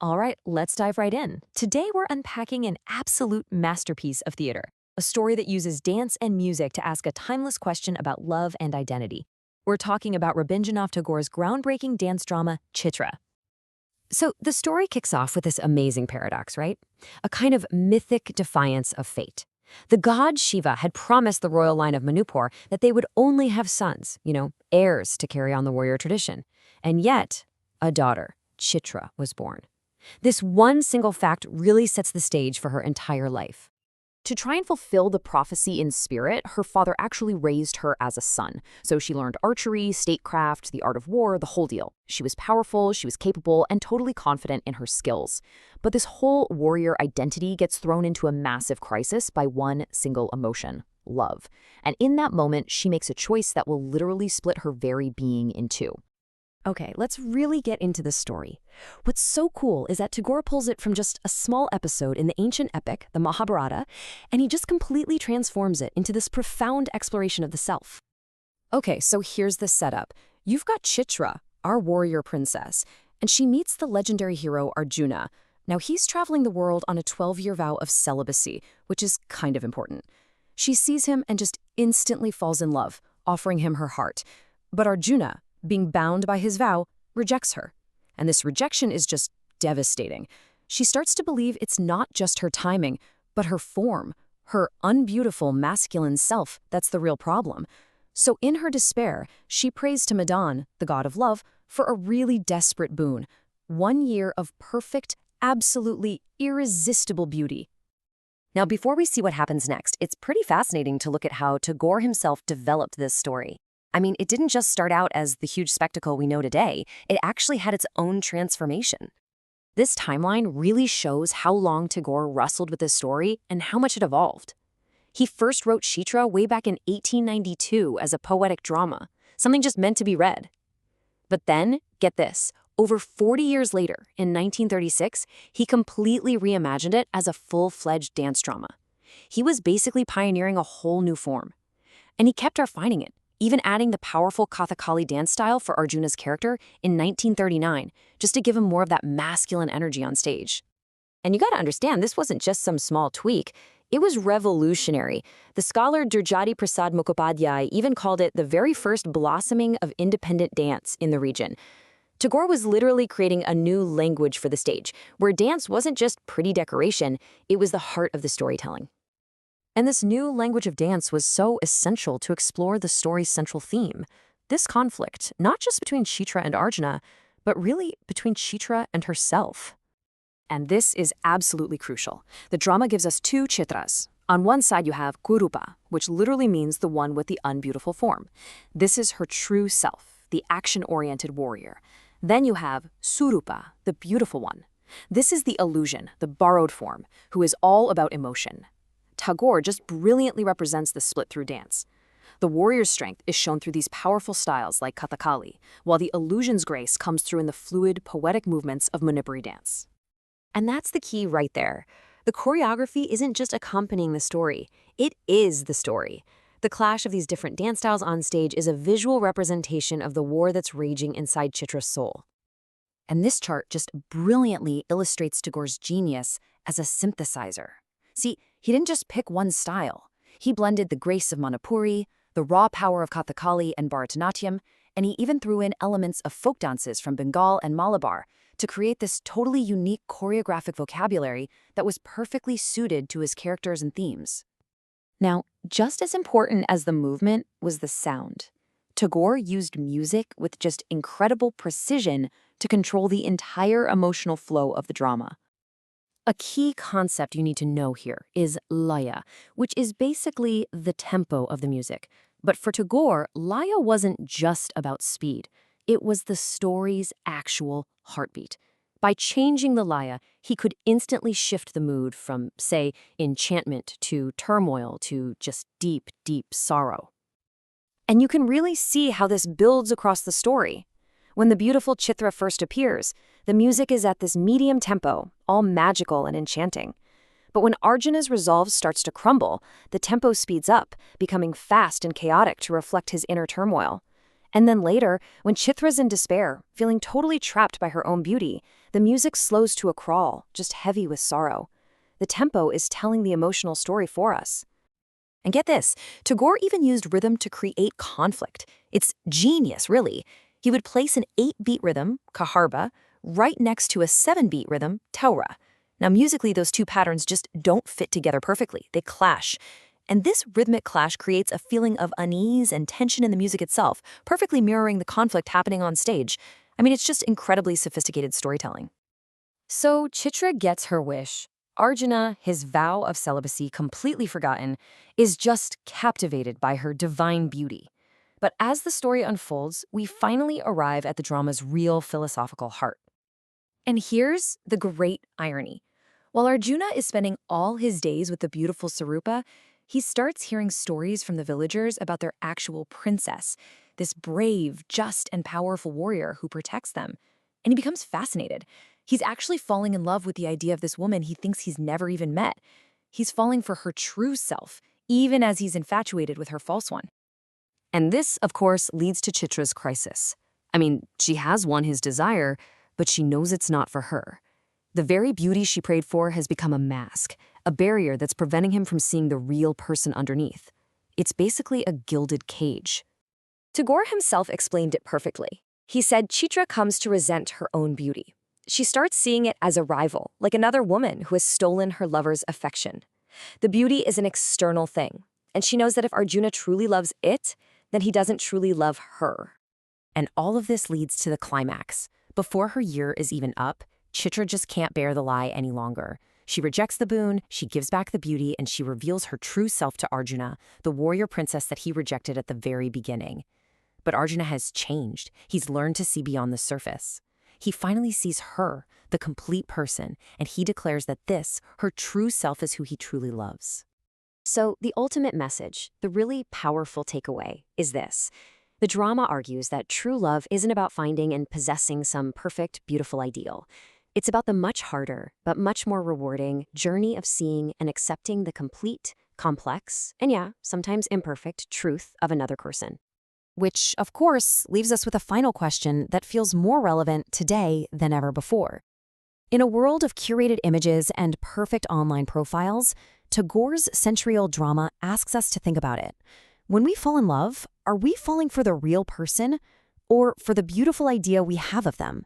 All right, let's dive right in. Today we're unpacking an absolute masterpiece of theater, a story that uses dance and music to ask a timeless question about love and identity. We're talking about Rabindranath Tagore's groundbreaking dance drama, Chitra. So the story kicks off with this amazing paradox, right? A kind of mythic defiance of fate. The god Shiva had promised the royal line of Manipur that they would only have sons, heirs to carry on the warrior tradition. And yet, a daughter, Chitra, was born. This one single fact really sets the stage for her entire life. To try and fulfill the prophecy in spirit, her father actually raised her as a son. So she learned archery, statecraft, the art of war, the whole deal. She was powerful, she was capable, and totally confident in her skills. But this whole warrior identity gets thrown into a massive crisis by one single emotion: love. And in that moment, she makes a choice that will literally split her very being in two. Okay, let's really get into the story. What's so cool is that Tagore pulls it from just a small episode in the ancient epic, the Mahabharata, and he just completely transforms it into this profound exploration of the self. Okay, so here's the setup. You've got Chitra, our warrior princess, and she meets the legendary hero Arjuna. Now he's traveling the world on a 12-year vow of celibacy, which is kind of important. She sees him and just instantly falls in love, offering him her heart. But Arjuna, being bound by his vow, rejects her. And this rejection is just devastating. She starts to believe it's not just her timing, but her form, her unbeautiful masculine self that's the real problem. So in her despair, she prays to Madan, the god of love, for a really desperate boon: 1 year of perfect, absolutely irresistible beauty. Now, before we see what happens next, it's pretty fascinating to look at how Tagore himself developed this story. I mean, it didn't just start out as the huge spectacle we know today, it actually had its own transformation. This timeline really shows how long Tagore wrestled with this story and how much it evolved. He first wrote Chitra way back in 1892 as a poetic drama, something just meant to be read. But then, get this, over 40 years later, in 1936, he completely reimagined it as a full-fledged dance drama. He was basically pioneering a whole new form. And he kept refining it, even adding the powerful Kathakali dance style for Arjuna's character in 1939, just to give him more of that masculine energy on stage. And you gotta understand, this wasn't just some small tweak. It was revolutionary. The scholar Durjati Prasad Mukhopadhyay even called it the very first blossoming of independent dance in the region. Tagore was literally creating a new language for the stage, where dance wasn't just pretty decoration, it was the heart of the storytelling. And this new language of dance was so essential to explore the story's central theme: this conflict, not just between Chitra and Arjuna, but really between Chitra and herself. And this is absolutely crucial. The drama gives us two Chitras. On one side you have Kurupa, which literally means the one with the unbeautiful form. This is her true self, the action-oriented warrior. Then you have Surupa, the beautiful one. This is the illusion, the borrowed form, who is all about emotion. Tagore just brilliantly represents the split through dance. The warrior's strength is shown through these powerful styles like Kathakali, while the illusion's grace comes through in the fluid, poetic movements of Manipuri dance. And that's the key right there. The choreography isn't just accompanying the story, it is the story. The clash of these different dance styles on stage is a visual representation of the war that's raging inside Chitra's soul. And this chart just brilliantly illustrates Tagore's genius as a synthesizer. See, he didn't just pick one style. He blended the grace of Manipuri, the raw power of Kathakali and Bharatanatyam, and he even threw in elements of folk dances from Bengal and Malabar to create this totally unique choreographic vocabulary that was perfectly suited to his characters and themes. Now, just as important as the movement was the sound. Tagore used music with just incredible precision to control the entire emotional flow of the drama. A key concept you need to know here is laya, which is basically the tempo of the music. But for Tagore, laya wasn't just about speed. It was the story's actual heartbeat. By changing the laya, he could instantly shift the mood from, say, enchantment to turmoil to just deep, deep sorrow. And you can really see how this builds across the story. When the beautiful Chitra first appears, the music is at this medium tempo, all magical and enchanting. But when Arjuna's resolve starts to crumble, the tempo speeds up, becoming fast and chaotic to reflect his inner turmoil. And then later, when Chitra's in despair, feeling totally trapped by her own beauty, The music slows to a crawl, just heavy with sorrow. The tempo is telling the emotional story for us. And get this, Tagore even used rhythm to create conflict. It's genius, really. He would place an 8-beat rhythm, kaharba, right next to a 7-beat rhythm, taura. Now, musically, those two patterns just don't fit together perfectly. They clash. And this rhythmic clash creates a feeling of unease and tension in the music itself, perfectly mirroring the conflict happening on stage. I mean, it's just incredibly sophisticated storytelling. So Chitra gets her wish. Arjuna, his vow of celibacy completely forgotten, is just captivated by her divine beauty. But as the story unfolds, we finally arrive at the drama's real philosophical heart. And here's the great irony. While Arjuna is spending all his days with the beautiful Sarupa, he starts hearing stories from the villagers about their actual princess, this brave, just, and powerful warrior who protects them. And he becomes fascinated. He's actually falling in love with the idea of this woman he thinks he's never even met. He's falling for her true self, even as he's infatuated with her false one. And this, of course, leads to Chitra's crisis. I mean, she has won his desire, but she knows it's not for her. The very beauty she prayed for has become a mask, a barrier that's preventing him from seeing the real person underneath. It's basically a gilded cage. Tagore himself explained it perfectly. He said Chitra comes to resent her own beauty. She starts seeing it as a rival, like another woman who has stolen her lover's affection. The beauty is an external thing, and she knows that if Arjuna truly loves it, then he doesn't truly love her. And all of this leads to the climax. Before her year is even up, Chitra just can't bear the lie any longer. She rejects the boon, she gives back the beauty, and she reveals her true self to Arjuna, the warrior princess that he rejected at the very beginning. But Arjuna has changed. He's learned to see beyond the surface. He finally sees her, the complete person, and he declares that this, her true self, is who he truly loves. So the ultimate message, the really powerful takeaway, is this. The drama argues that true love isn't about finding and possessing some perfect, beautiful ideal. It's about the much harder, but much more rewarding journey of seeing and accepting the complete, complex, and sometimes imperfect truth of another person. Which, of course, leaves us with a final question that feels more relevant today than ever before. In a world of curated images and perfect online profiles, Tagore's century-old drama asks us to think about it. When we fall in love, are we falling for the real person or for the beautiful idea we have of them?